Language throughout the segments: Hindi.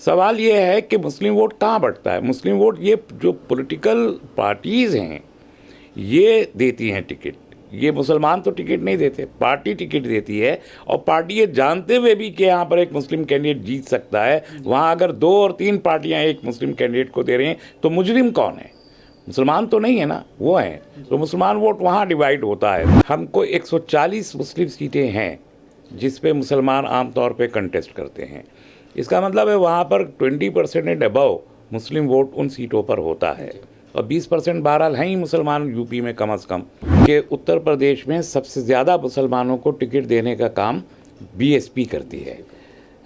सवाल ये है कि मुस्लिम वोट कहाँ बढ़ता है। मुस्लिम वोट ये जो पॉलिटिकल पार्टीज़ हैं ये देती हैं टिकट। ये मुसलमान तो टिकट नहीं देते, पार्टी टिकट देती है। और पार्टी ये जानते हुए भी कि यहाँ पर एक मुस्लिम कैंडिडेट जीत सकता है, वहाँ अगर 2 और 3 पार्टियाँ एक मुस्लिम कैंडिडेट को दे रही हैं तो मुजरिम कौन है? मुसलमान तो नहीं है ना, वो हैं। तो मुसलमान वोट वहाँ डिवाइड होता है। हमको 140 मुस्लिम सीटें हैं जिस पे मुसलमान आमतौर पे कंटेस्ट करते हैं। इसका मतलब है वहाँ पर 20% एंड अबव मुस्लिम वोट उन सीटों पर होता है और 20% बहरहाल हैं ही मुसलमान यूपी में कम अज़ कम। कि उत्तर प्रदेश में सबसे ज़्यादा मुसलमानों को टिकट देने का काम बीएसपी करती है,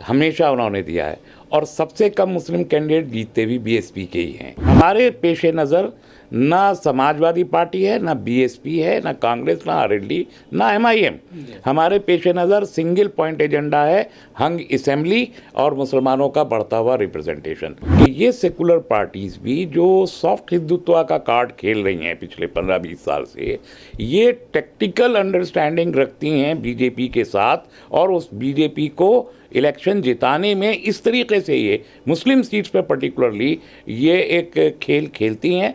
हमेशा उन्होंने दिया है। और सबसे कम मुस्लिम कैंडिडेट जीतते भी बीएसपी के ही हैं। हमारे पेश नज़र ना समाजवादी पार्टी है, ना बीएसपी है, ना कांग्रेस, ना आरएलडी, ना एमआईएम। हमारे पेश नज़र सिंगल पॉइंट एजेंडा है हंग असेंबली और मुसलमानों का बढ़ता हुआ रिप्रेजेंटेशन। कि ये सेकुलर पार्टीज़ भी जो सॉफ्ट हिंदुत्व का कार्ड खेल रही हैं पिछले 15-20 साल से, ये टेक्टिकल अंडरस्टैंडिंग रखती हैं बीजेपी के साथ और उस बीजेपी को इलेक्शन जिताने में इस तरीके से ये मुस्लिम सीट्स पे पर्टिकुलरली ये एक खेल खेलती हैं।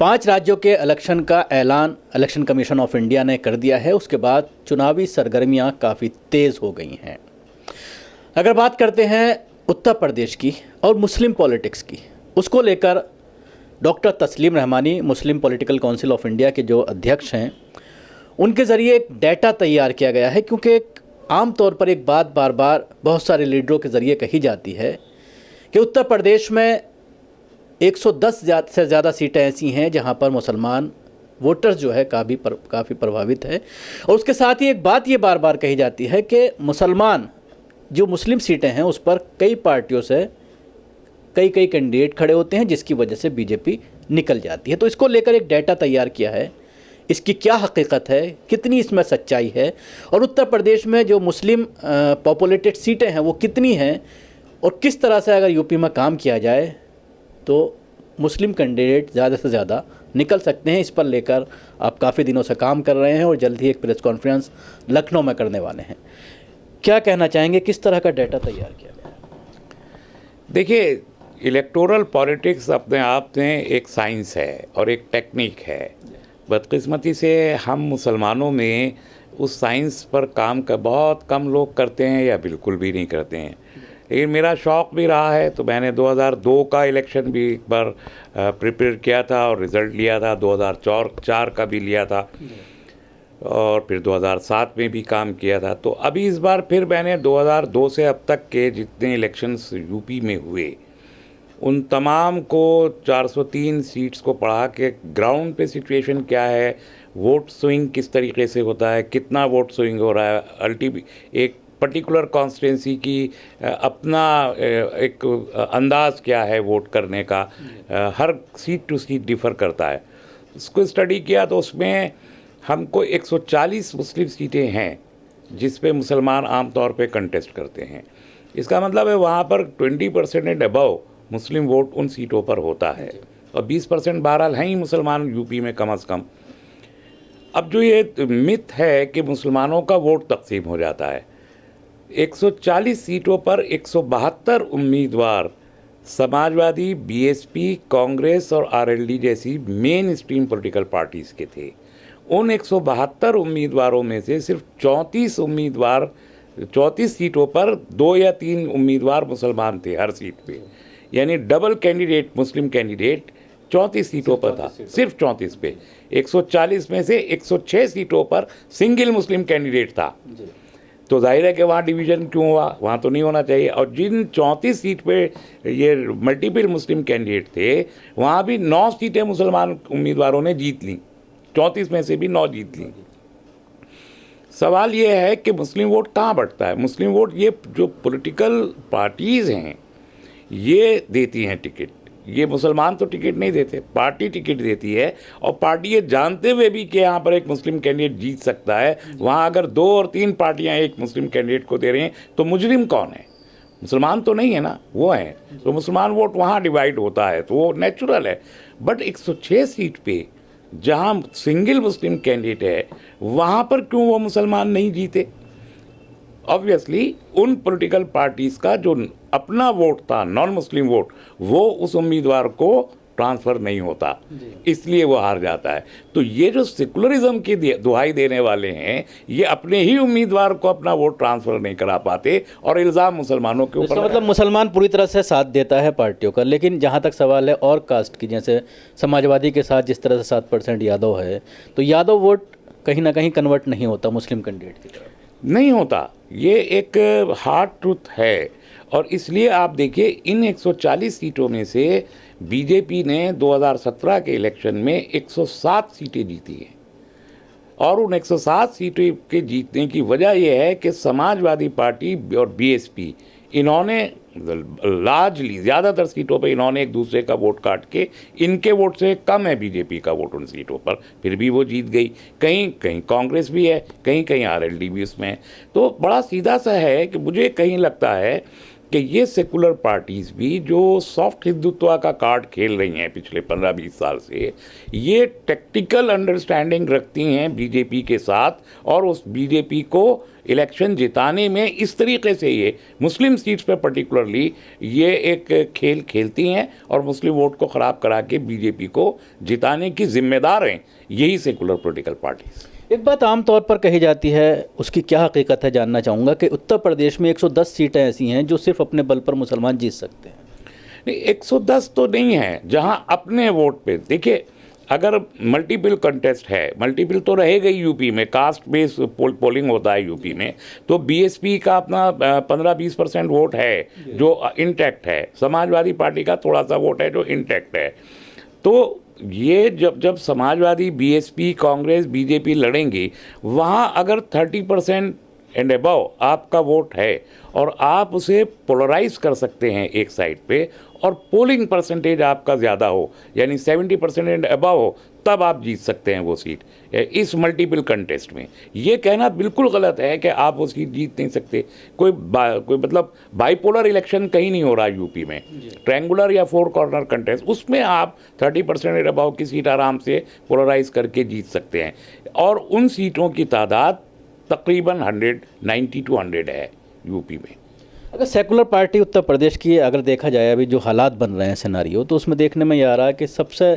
5 राज्यों के इलेक्शन का ऐलान इलेक्शन कमीशन ऑफ इंडिया ने कर दिया है। उसके बाद चुनावी सरगर्मियां काफ़ी तेज़ हो गई हैं। अगर बात करते हैं उत्तर प्रदेश की और मुस्लिम पॉलिटिक्स की, उसको लेकर डॉक्टर तस्लीम रहमानी मुस्लिम पॉलिटिकल काउंसिल ऑफ इंडिया के जो अध्यक्ष हैं, उनके ज़रिए एक डाटा तैयार किया गया है। क्योंकि आम तौर पर एक बात बार बार बहुत सारे लीडरों के ज़रिए कही जाती है कि उत्तर प्रदेश में 110 से ज़्यादा सीटें ऐसी हैं जहां पर मुसलमान वोटर्स जो है काफ़ी प्रभावित है। और उसके साथ ही एक बात ये बार बार कही जाती है कि मुसलमान जो मुस्लिम सीटें हैं उस पर कई पार्टियों से कई कैंडिडेट खड़े होते हैं, जिसकी वजह से बीजेपी निकल जाती है। तो इसको लेकर एक डाटा तैयार किया है, इसकी क्या हकीकत है, कितनी इसमें सच्चाई है और उत्तर प्रदेश में जो मुस्लिम पॉपुलेटेड सीटें हैं वो कितनी हैं और किस तरह से अगर यूपी में काम किया जाए तो मुस्लिम कैंडिडेट ज़्यादा से ज़्यादा निकल सकते हैं। इस पर लेकर आप काफ़ी दिनों से काम कर रहे हैं और जल्द ही एक प्रेस कॉन्फ्रेंस लखनऊ में करने वाले हैं। क्या कहना चाहेंगे, किस तरह का डाटा तैयार किया गया? देखिए, इलेक्टोरल पॉलिटिक्स अपने आप में एक साइंस है और एक टेक्निक है। बदकिस्मती से हम मुसलमानों में उस साइंस पर काम का बहुत कम लोग करते हैं या बिल्कुल भी नहीं करते हैं। लेकिन मेरा शौक़ भी रहा है, तो मैंने 2002 का इलेक्शन भी एक बार प्रिपेयर किया था और रिज़ल्ट लिया था। 2004 का भी लिया था और फिर 2007 में भी काम किया था। तो अभी इस बार फिर मैंने 2002 से अब तक के जितने इलेक्शंस यूपी में हुए उन तमाम को 403 सीट्स को पढ़ा के ग्राउंड पे सिचुएशन क्या है, वोट स्विंग किस तरीके से होता है, कितना वोट स्विंग हो रहा है, एक पर्टिकुलर कॉन्स्टिट्यूंसी की अपना एक अंदाज़ क्या है वोट करने का, हर सीट टू सीट डिफ़र करता है। उसको स्टडी किया तो उसमें हमको 140 मुस्लिम सीटें हैं जिस पे मुसलमान आमतौर पे कंटेस्ट करते हैं। इसका मतलब है वहाँ पर 20% एंड अबव मुस्लिम वोट उन सीटों पर होता है और 20% बहरहाल हैं ही मुसलमान यूपी में कम अज़ कम। अब जो ये मिथ है कि मुसलमानों का वोट तकसीम हो जाता है, 140 सीटों पर 172 उम्मीदवार समाजवादी, बीएसपी, कांग्रेस और आरएलडी जैसी मेन स्ट्रीम पॉलिटिकल पार्टीज़ के थे। उन 172 उम्मीदवारों में से सिर्फ 34 सीटों पर 2 या 3 उम्मीदवार मुसलमान थे हर सीट पे, यानी डबल कैंडिडेट मुस्लिम कैंडिडेट 34 सीटों पर था, सिर्फ 34 पे। 140 में से 106 सीटों पर सिंगल मुस्लिम कैंडिडेट था। तो जाहिर है कि वहाँ डिवीज़न क्यों हुआ, वहाँ तो नहीं होना चाहिए। और जिन 34 सीट पे ये मल्टीपल मुस्लिम कैंडिडेट थे, वहाँ भी 9 सीटें मुसलमान उम्मीदवारों ने जीत लीं, 34 में से भी 9 जीत लीं। सवाल ये है कि मुस्लिम वोट कहाँ बढ़ता है। मुस्लिम वोट ये जो पॉलिटिकल पार्टीज़ हैं ये देती हैं टिकट। ये मुसलमान तो टिकट नहीं देते, पार्टी टिकट देती है। और पार्टी ये जानते हुए भी कि यहाँ पर एक मुस्लिम कैंडिडेट जीत सकता है, वहाँ अगर 2 और 3 पार्टियाँ एक मुस्लिम कैंडिडेट को दे रही हैं तो मुजरिम कौन है? मुसलमान तो नहीं है ना, वो हैं। तो मुसलमान वोट वहाँ डिवाइड होता है, तो वो नेचुरल है। बट 106 सीट पे जहाँ सिंगल मुस्लिम कैंडिडेट है, वहाँ पर क्यों वो मुसलमान नहीं जीते? ऑब्वियसली उन पॉलिटिकल पार्टीज़ का जो अपना वोट था, नॉन मुस्लिम वोट, वो उस उम्मीदवार को ट्रांसफ़र नहीं होता, इसलिए वो हार जाता है। तो ये जो सेकुलरिज्म की दुहाई देने वाले हैं, ये अपने ही उम्मीदवार को अपना वोट ट्रांसफ़र नहीं करा पाते और इल्ज़ाम मुसलमानों के ऊपर इसका मतलब मुसलमान पूरी तरह से साथ देता है पार्टियों का। लेकिन जहाँ तक सवाल है और कास्ट की, जैसे समाजवादी के साथ जिस तरह से 7% यादव है, तो यादव वोट कहीं ना कहीं कन्वर्ट नहीं होता मुस्लिम कैंडिडेट की तरफ, नहीं होता। ये एक हार्ड ट्रूथ है। और इसलिए आप देखिए, इन 140 सीटों में से बीजेपी ने 2017 के इलेक्शन में 107 सीटें जीती हैं। और उन 107 सीटों के जीतने की वजह यह है कि समाजवादी पार्टी और बीएसपी, इन्होंने लार्जली ज़्यादातर सीटों पर इन्होंने एक दूसरे का वोट काट के, इनके वोट से कम है बीजेपी का वोट उन सीटों पर, फिर भी वो जीत गई। कहीं कहीं कांग्रेस भी है, कहीं कहीं आरएलडी भी उसमें है। तो बड़ा सीधा सा है कि मुझे कहीं लगता है कि ये सेकुलर पार्टीज़ भी जो सॉफ्ट हिंदुत्व का कार्ड खेल रही हैं पिछले 15-20 साल से, ये टैक्टिकल अंडरस्टैंडिंग रखती हैं बीजेपी के साथ और उस बीजेपी को इलेक्शन जिताने में इस तरीके से ये मुस्लिम सीट्स पे पर्टिकुलरली ये एक खेल खेलती हैं और मुस्लिम वोट को ख़राब करा के बीजेपी को जिताने की जिम्मेदार हैं यही सेकुलर पॉलिटिकल पार्टीज़। एक बात आम तौर पर कही जाती है, उसकी क्या हकीकत है जानना चाहूँगा, कि उत्तर प्रदेश में 110 सीटें ऐसी हैं जो सिर्फ अपने बल पर मुसलमान जीत सकते हैं। नहीं, 110 तो नहीं है। जहाँ अपने वोट पे देखिए, अगर मल्टीपल कंटेस्ट है, मल्टीपल तो रहेगा ही यूपी में, कास्ट बेस पोलिंग होता है यूपी में, तो बीएसपी का अपना 15-20% वोट है जो इंटैक्ट है, समाजवादी पार्टी का थोड़ा सा वोट है जो इंटैक्ट है। तो ये जब समाजवादी, बीएसपी, कांग्रेस, बीजेपी लड़ेंगी, वहाँ अगर 30% एंड अबव आपका वोट है और आप उसे पोलराइज कर सकते हैं एक साइड पे, और पोलिंग परसेंटेज आपका ज़्यादा हो, यानी 70% एंड अबव हो, तब आप जीत सकते हैं वो सीट इस मल्टीपल कंटेस्ट में। ये कहना बिल्कुल गलत है कि आप वो सीट जीत नहीं सकते। कोई मतलब बाइपोलर इलेक्शन कहीं नहीं हो रहा यूपी में, ट्रायंगुलर या 4 कॉर्नर कंटेस्ट, उसमें आप 30% एंड अबव की सीट आराम से पोलराइज करके जीत सकते हैं। और उन सीटों की तादाद तकरीबन 90 to 100 है यूपी में। अगर सेकुलर पार्टी उत्तर प्रदेश की अगर देखा जाए, अभी जो हालात बन रहे हैं सिनारियो, तो उसमें देखने में ये आ रहा है कि सबसे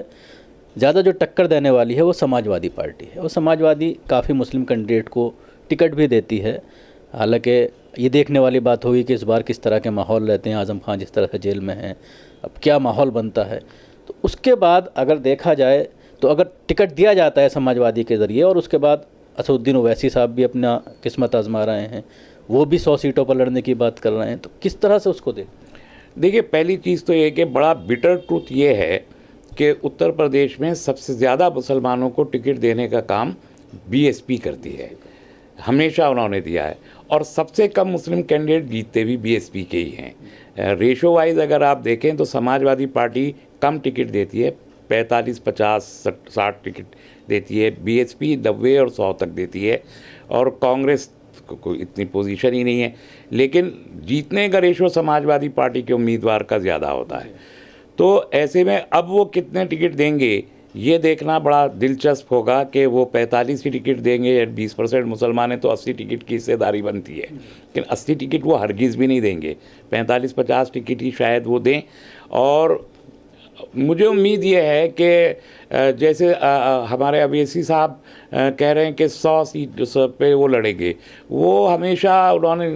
ज़्यादा जो टक्कर देने वाली है वो समाजवादी पार्टी है। और समाजवादी काफ़ी मुस्लिम कैंडिडेट को टिकट भी देती है। हालांकि ये देखने वाली बात होगी कि इस बार किस तरह के माहौल रहते हैं। आज़म खान जिस तरह से जेल में हैं, अब क्या माहौल बनता है। तो उसके बाद अगर देखा जाए तो अगर टिकट दिया जाता है समाजवादी के ज़रिए और उसके बाद असदुद्दीन ओवैसी साहब भी अपना किस्मत आजमा रहे हैं, वो भी 100 सीटों पर लड़ने की बात कर रहे हैं, तो किस तरह से उसको देखिए, पहली चीज़ तो ये कि बड़ा बिटर ट्रूथ ये है कि उत्तर प्रदेश में सबसे ज़्यादा मुसलमानों को टिकट देने का काम बीएसपी करती है, हमेशा उन्होंने दिया है। और सबसे कम मुस्लिम कैंडिडेट जीतते भी बीएसपी के ही हैं। रेशो वाइज अगर आप देखें तो समाजवादी पार्टी कम टिकट देती है, 45, 50, 60 टिकट देती है। बीएसपी 90 और 100 तक देती है। और कांग्रेस को इतनी पोजीशन ही नहीं है, लेकिन जीतने का रेशो समाजवादी पार्टी के उम्मीदवार का ज़्यादा होता है। तो ऐसे में अब वो कितने टिकट देंगे ये देखना बड़ा दिलचस्प होगा कि वो 45 ही टिकट देंगे या 20% मुसलमान हैं तो 80 टिकट की हिस्सेदारी बनती है, लेकिन 80 टिकट वो हरगिज़ भी नहीं देंगे, 45-50 टिकट ही शायद वो दें। और मुझे उम्मीद ये है कि जैसे हमारे अवैसी साहब कह रहे हैं कि 100 सीट पे वो लड़ेंगे, वो हमेशा उन्होंने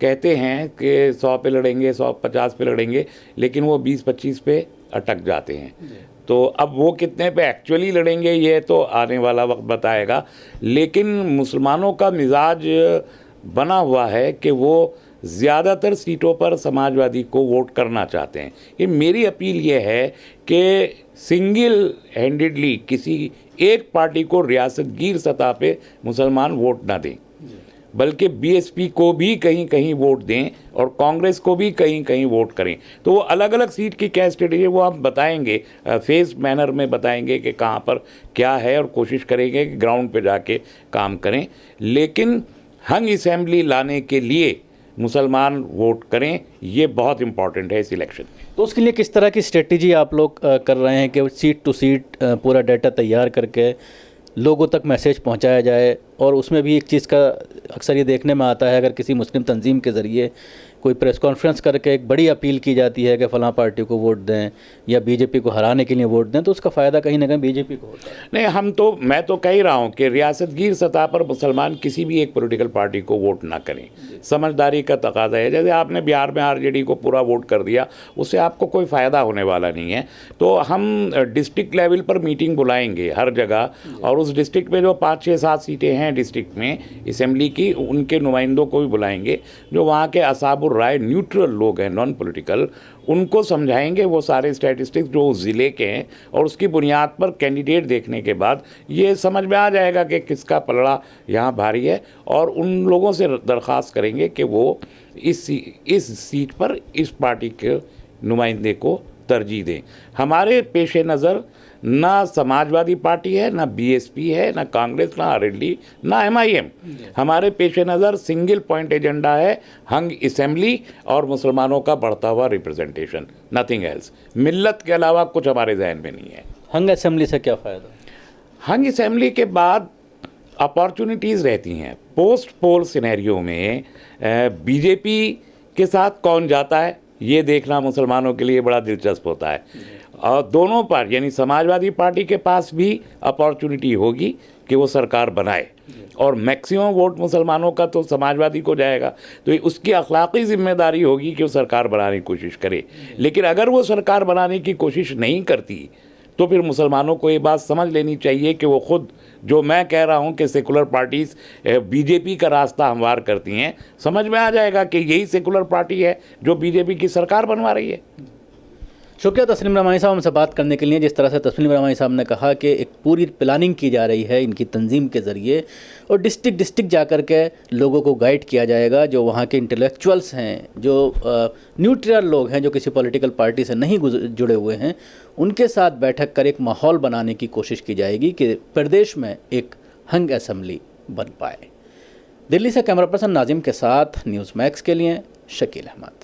कहते हैं कि 100 पे लड़ेंगे, 150 पे लड़ेंगे, लेकिन वो 20-25 पे अटक जाते हैं। तो अब वो कितने पे एक्चुअली लड़ेंगे ये तो आने वाला वक्त बताएगा। लेकिन मुसलमानों का मिजाज बना हुआ है कि वो ज़्यादातर सीटों पर समाजवादी को वोट करना चाहते हैं। ये मेरी अपील ये है कि सिंगल हैंडेडली किसी एक पार्टी को रियासतगीर सतह पे मुसलमान वोट ना दें, बल्कि बीएसपी को भी कहीं कहीं वोट दें और कांग्रेस को भी कहीं कहीं वोट करें। तो वो अलग अलग सीट की क्या स्ट्रेटजी है वो हम बताएंगे, फेज मैनर में बताएंगे कि कहाँ पर क्या है, और कोशिश करेंगे कि ग्राउंड पे जाके काम करें। लेकिन हंग असेंबली लाने के लिए मुसलमान वोट करें, ये बहुत इंपॉर्टेंट है इस इलेक्शन में। तो उसके लिए किस तरह की स्ट्रेटजी आप लोग कर रहे हैं कि सीट टू सीट पूरा डाटा तैयार करके लोगों तक मैसेज पहुंचाया जाए। और उसमें भी एक चीज़ का अक्सर ये देखने में आता है, अगर किसी मुस्लिम तंजीम के ज़रिए कोई प्रेस कॉन्फ्रेंस करके एक बड़ी अपील की जाती है कि फ़लाँ पार्टी को वोट दें या बीजेपी को हराने के लिए वोट दें, तो उसका फ़ायदा कहीं ना कहीं बीजेपी को होता है। नहीं, मैं तो कह ही रहा हूँ कि रियासतगीर सतह पर मुसलमान किसी भी एक पॉलिटिकल पार्टी को वोट ना करें। समझदारी का तकाजा है। जैसे आपने बिहार में आरजेडी को पूरा वोट कर दिया, उससे आपको कोई फ़ायदा होने वाला नहीं है। तो हम डिस्ट्रिक्ट लेवल पर मीटिंग बुलाएंगे हर जगह, और उस डिस्ट्रिक्ट में जो 5, 6, 7 सीटें हैं डिस्ट्रिक्ट में असेंबली की, उनके नुमाइंदों को भी बुलाएंगे जो वहाँ के असाबुर राय न्यूट्रल लोग हैं, नॉन पॉलिटिकल, उनको समझाएंगे वो सारे स्टैटिस्टिक्स जो उस ज़िले के हैं, और उसकी बुनियाद पर कैंडिडेट देखने के बाद ये समझ में आ जाएगा कि किसका पलड़ा यहाँ भारी है, और उन लोगों से दरख्वास्त करेंगे कि वो इस सीट पर इस पार्टी के नुमाइंदे को तरजीह दें। हमारे पेश नज़र ना समाजवादी पार्टी है, ना बीएसपी है, ना कांग्रेस, ना आरएलडी, ना एमआईएम। हमारे पेश नज़र सिंगल पॉइंट एजेंडा है, हंग असेंबली और मुसलमानों का बढ़ता हुआ रिप्रेजेंटेशन, नथिंग एल्स। मिल्लत के अलावा कुछ हमारे जहन में नहीं है। हंग असेंबली से क्या फ़ायदा? हंग असेंबली के बाद अपॉर्चुनिटीज़ रहती हैं। पोस्ट पोल सिनेरियो में बीजेपी के साथ कौन जाता है ये देखना मुसलमानों के लिए बड़ा दिलचस्प होता है। और दोनों पर, यानी समाजवादी पार्टी के पास भी अपॉर्चुनिटी होगी कि वो सरकार बनाए, और मैक्सिमम वोट मुसलमानों का तो समाजवादी को जाएगा, तो उसकी अखलाकी जिम्मेदारी होगी कि वो सरकार बनाने की कोशिश करे। लेकिन अगर वो सरकार बनाने की कोशिश नहीं करती तो फिर मुसलमानों को ये बात समझ लेनी चाहिए कि वो खुद, जो मैं कह रहा हूँ कि सेकुलर पार्टीज़ बीजेपी का रास्ता हमवार करती हैं, समझ में आ जाएगा कि यही सेकुलर पार्टी है जो बीजेपी की सरकार बनवा रही है। शुक्रिया तस्लीम रमानी साहब हमसे बात करने के लिए। जिस तरह से तस्लीम रमानी साहब ने कहा कि एक पूरी प्लानिंग की जा रही है इनकी तंजीम के ज़रिए, और डिस्ट्रिक्ट जा कर के लोगों को गाइड किया जाएगा, जो वहाँ के इंटेलेक्चुअल्स हैं, जो न्यूट्रल लोग हैं, जो किसी पॉलिटिकल पार्टी से नहीं जुड़े हुए हैं, उनके साथ बैठक कर एक माहौल बनाने की कोशिश की जाएगी कि प्रदेश में एक हंग असेंबली बन पाए। दिल्ली से कैमरा पर्सन नाजिम के साथ न्यूज़ मैक्स के लिए शकील अहमद।